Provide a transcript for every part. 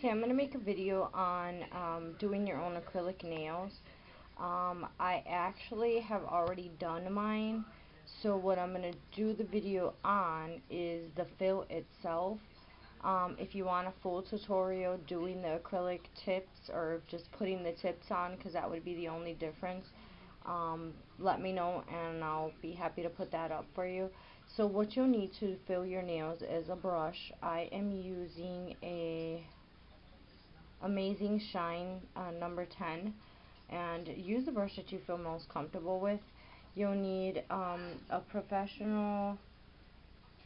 Okay, I'm going to make a video on doing your own acrylic nails. I actually have already done mine, so what I'm going to do the video on is the fill itself. If you want a full tutorial doing the acrylic tips or just putting the tips on, because that would be the only difference, let me know and I'll be happy to put that up for you. So what you'll need to fill your nails is a brush. I am using a Amazing Shine number 10, and use the brush that you feel most comfortable with. You'll need a professional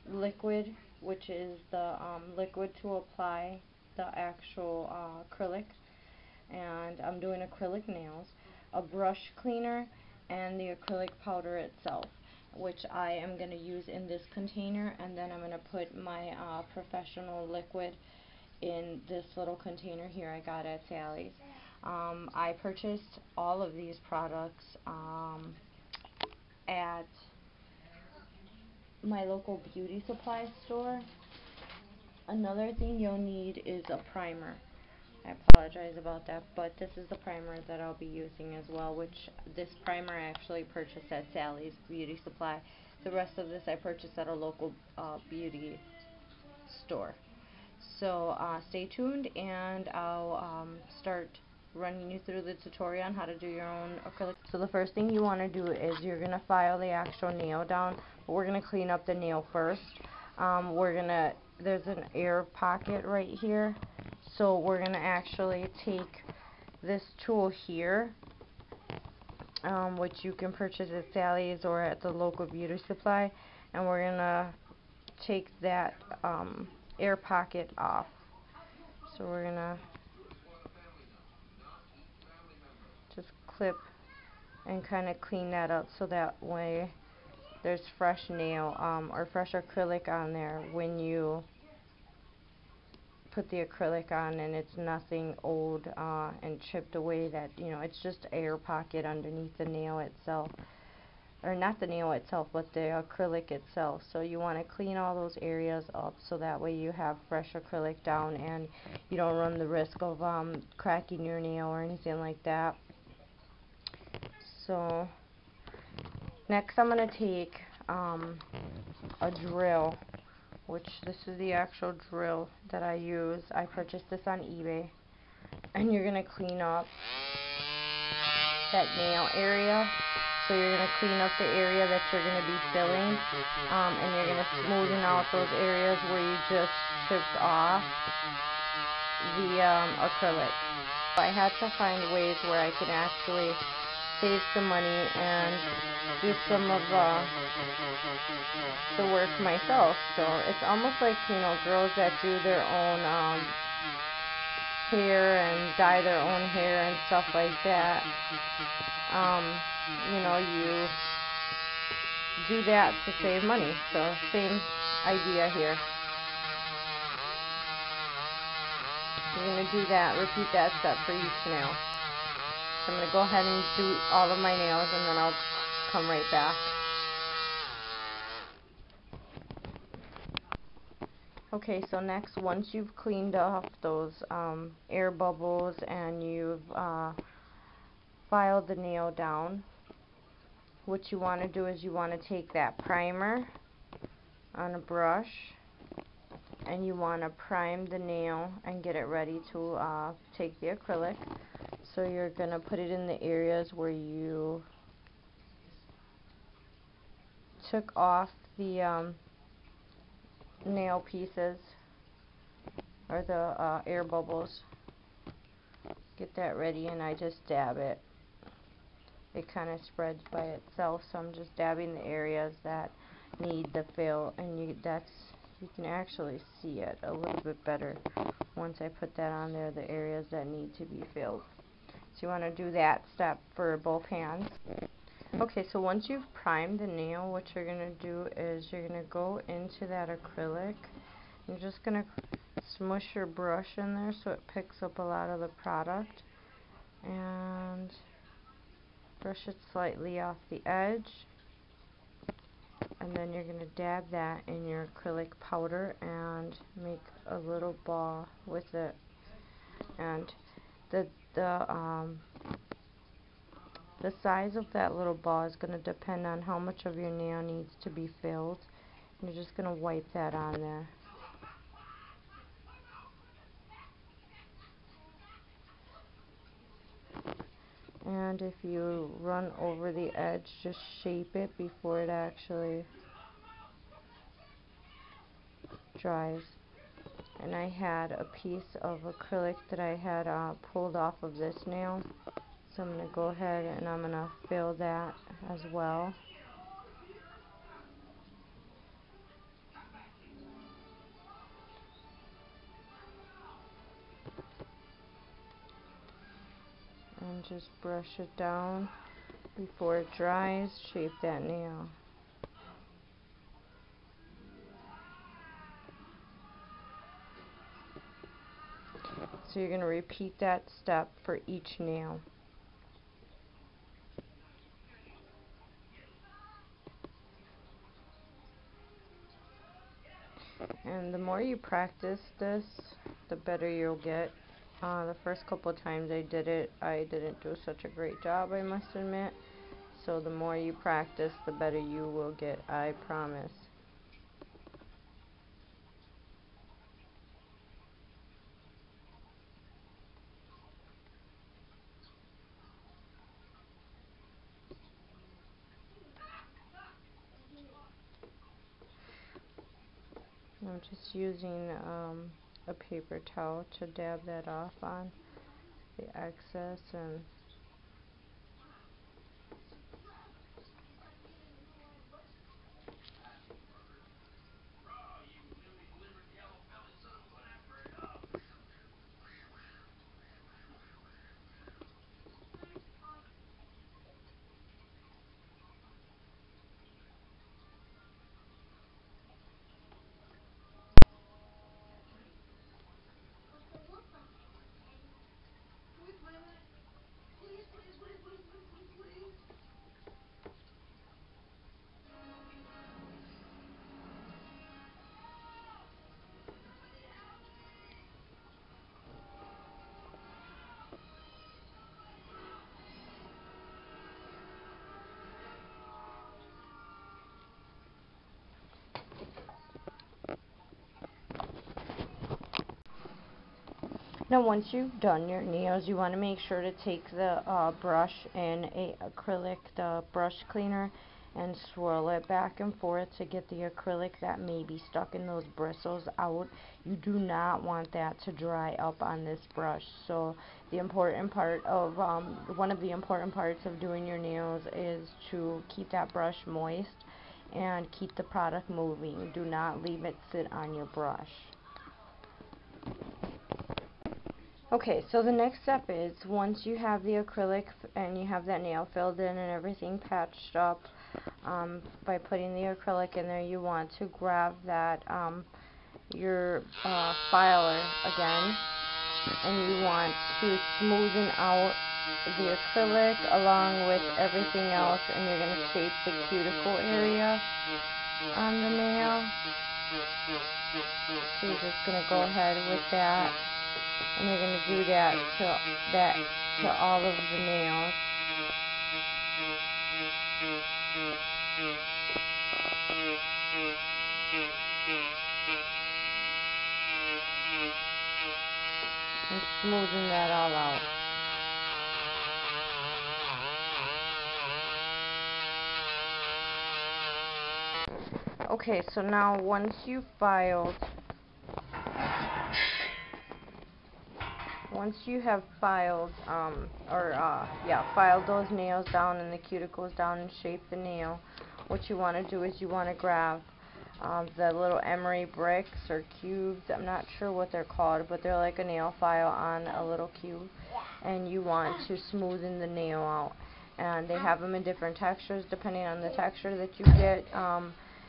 liquid, which is the liquid to apply the actual acrylic, and I'm doing acrylic nails, a brush cleaner, and the acrylic powder itself, which I am going to use in this container, and then I'm going to put my professional liquid in this little container here I got at Sally's. I purchased all of these products at my local beauty supply store. Another thing you'll need is a primer. I apologize about that, but this is the primer that I'll be using as well, which this primer I actually purchased at Sally's beauty supply. The rest of this I purchased at a local beauty store. So stay tuned, and I'll start running you through the tutorial on how to do your own acrylic. So the first thing you want to do is you're going to file the actual nail down, but we're going to clean up the nail first. There's an air pocket right here, so we're going to actually take this tool here, which you can purchase at Sally's or at the local beauty supply, and we're going to take that air pocket off. So we're going to just clip and kind of clean that up so that way there's fresh nail or fresh acrylic on there when you put the acrylic on, and it's nothing old and chipped away, that it's just air pocket underneath the nail itself, or not the nail itself but the acrylic itself. So you want to clean all those areas up so that way you have fresh acrylic down and you don't run the risk of cracking your nail or anything like that. So next I'm going to take a drill, which this is the actual drill that I use. I purchased this on eBay. And you're going to clean up that nail area. So you're going to clean up the area that you're going to be filling, and you're going to smoothen out those areas where you just chipped off the acrylic. I had to find ways where I can actually save some money and do some of the work myself. So it's almost like, girls that do their own hair and dye their own hair and stuff like that. You do that to save money. So same idea here. You're going to do that, repeat that step for each nail. So I'm going to go ahead and do all of my nails, and then I'll come right back. Okay, so next, once you've cleaned off those air bubbles and you've filed the nail down, what you want to do is you want to take that primer on a brush, and you want to prime the nail and get it ready to take the acrylic. So you're going to put it in the areas where you took off the nail pieces or the air bubbles. Get that ready, and I just dab it. It kind of spreads by itself, so I'm just dabbing the areas that need the fill, and you can actually see it a little bit better once I put that on there, the areas that need to be filled. So you want to do that step for both hands. Okay, so once you've primed the nail, what you're going to do is you're going to go into that acrylic. You're just going to smush your brush in there so it picks up a lot of the product, and brush it slightly off the edge, and then you're going to dab that in your acrylic powder and make a little ball with it. And the the um the size of that little ball is going to depend on how much of your nail needs to be filled. You're just going to wipe that on there. And if you run over the edge, just shape it before it actually dries. And I had a piece of acrylic that I had pulled off of this nail. So I'm going to go ahead and I'm going to fill that as well. And just brush it down before it dries. Shape that nail. So you're going to repeat that step for each nail. And the more you practice this, the better you'll get. The first couple of times I did it, I didn't do such a great job, I must admit. So the more you practice, the better you will get, I promise. I'm just using a paper towel to dab that off on the excess. And now once you've done your nails, you want to make sure to take the brush and a acrylic, the brush cleaner, and swirl it back and forth to get the acrylic that may be stuck in those bristles out. You do not want that to dry up on this brush. So the important part of one of the important parts of doing your nails is to keep that brush moist and keep the product moving. Do not leave it sit on your brush. Okay, so the next step is, once you have the acrylic and you have that nail filled in and everything patched up, by putting the acrylic in there, you want to grab that your filer again, and you want to smoothen out the acrylic along with everything else, and you're going to shape the cuticle area on the nail. So you're just going to go ahead with that. And you're going to do that to all of the nails. And smoothing that all out. Okay, so now once you've filed, once you have filed, filed those nails down and the cuticles down and shaped the nail, what you want to do is you want to grab the little emery bricks or cubes. I'm not sure what they're called, but they're like a nail file on a little cube, and you want to smoothen the nail out. And they have them in different textures depending on the texture that you get.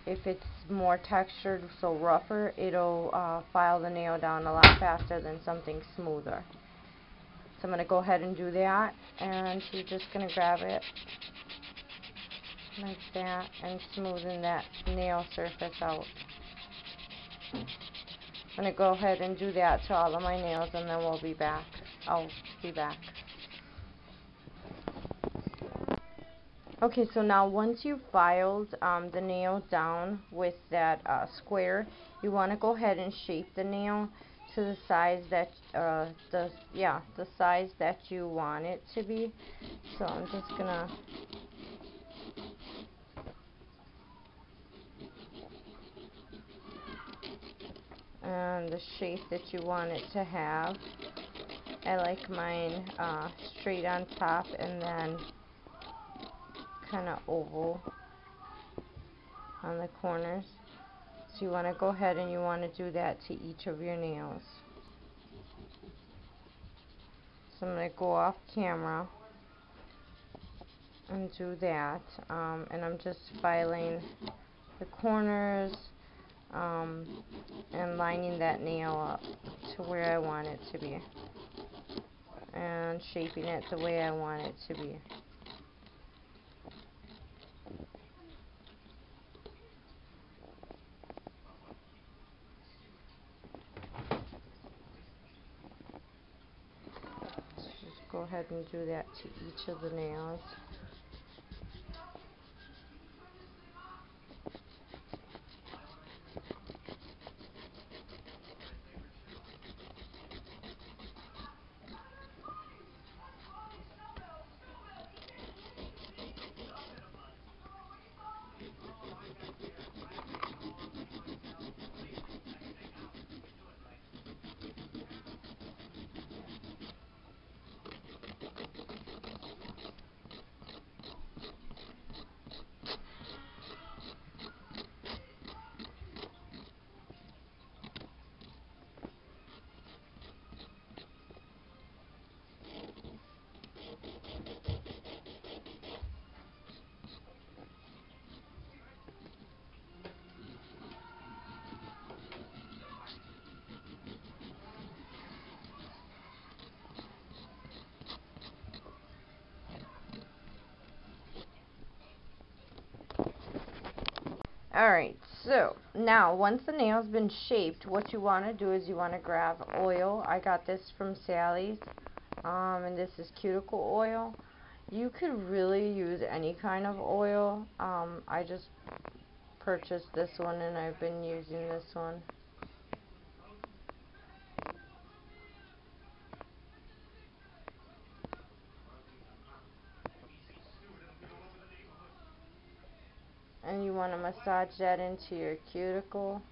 If it's more textured, so rougher, it'll file the nail down a lot faster than something smoother. So I'm going to go ahead and do that, and you're just going to grab it like that and smoothen that nail surface out. I'm going to go ahead and do that to all of my nails, and then we'll be back. I'll be back. Okay, so now once you've filed the nail down with that square, you want to go ahead and shape the nail to the size that the size that you want it to be. So I'm just gonna the shape that you want it to have. I like mine straight on top and then kind of oval on the corners. So you want to go ahead and you want to do that to each of your nails. So I'm going to go off camera and do that, and I'm just filing the corners and lining that nail up to where I want it to be and shaping it the way I want it to be. Just go ahead and do that to each of the nails. Alright, so now once the nail's been shaped, what you want to do is you want to grab oil. I got this from Sally's, and this is cuticle oil. You could really use any kind of oil. I just purchased this one and I've been using this one. And you want to massage that into your cuticle,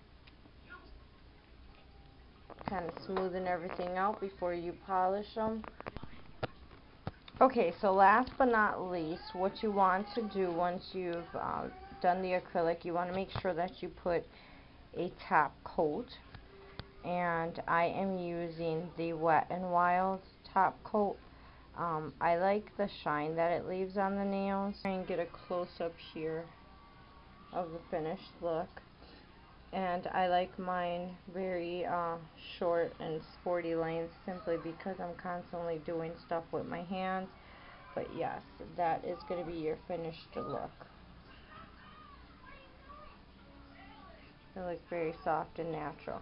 kind of smoothing everything out before you polish them. Okay, so last but not least, what you want to do once you've done the acrylic, you want to make sure that you put a top coat. And I am using the Wet n Wild top coat. I like the shine that it leaves on the nails. Try and get a close-up here of the finished look. And I like mine very short and sporty length simply because I'm constantly doing stuff with my hands. But yes, that is going to be your finished look. They look very soft and natural.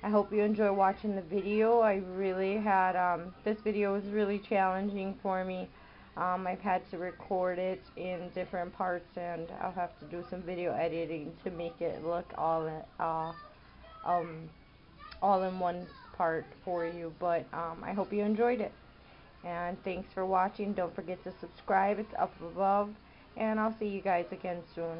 I hope you enjoy watching the video. I really had, this video was really challenging for me. I've had to record it in different parts and I'll have to do some video editing to make it look all in one part for you. But I hope you enjoyed it. And thanks for watching. Don't forget to subscribe. It's up above. And I'll see you guys again soon.